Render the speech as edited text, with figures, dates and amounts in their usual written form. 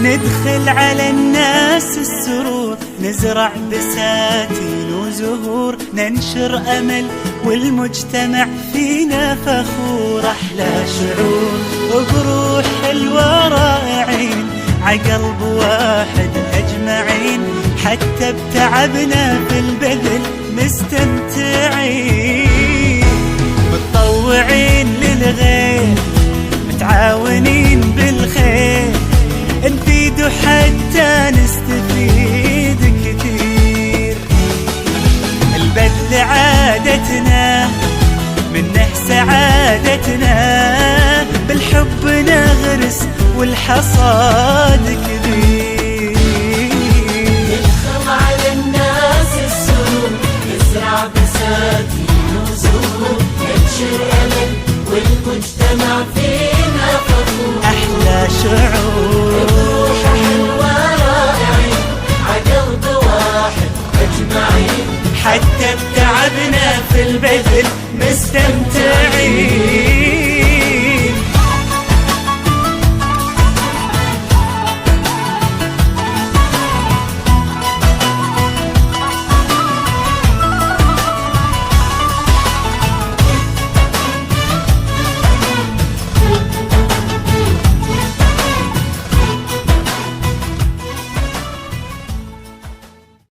ندخل على الناس السرور، نزرع بساتين وزهور، ننشر أمل والمجتمع فينا فخور. أحلى شعور وبروح حلوة رائعين، عقلب واحد أجمعين، حتى بتعبنا في البذل مستمتعين. متطوعين للغير، متعاونين بالخير، نفيد حتى نستفيد كثير. البذل عادتنا، منه سعادتنا، بالحب نغرس والحصاد كبير. ندخل على الناس السرور، نزرع بساتين وزهور، ننشر أمل والمجتمع فينا فخور. أحلى شعور بروح حلوة رائعين، عقلب واحد أجمعين، حتى بتعبنا في البذل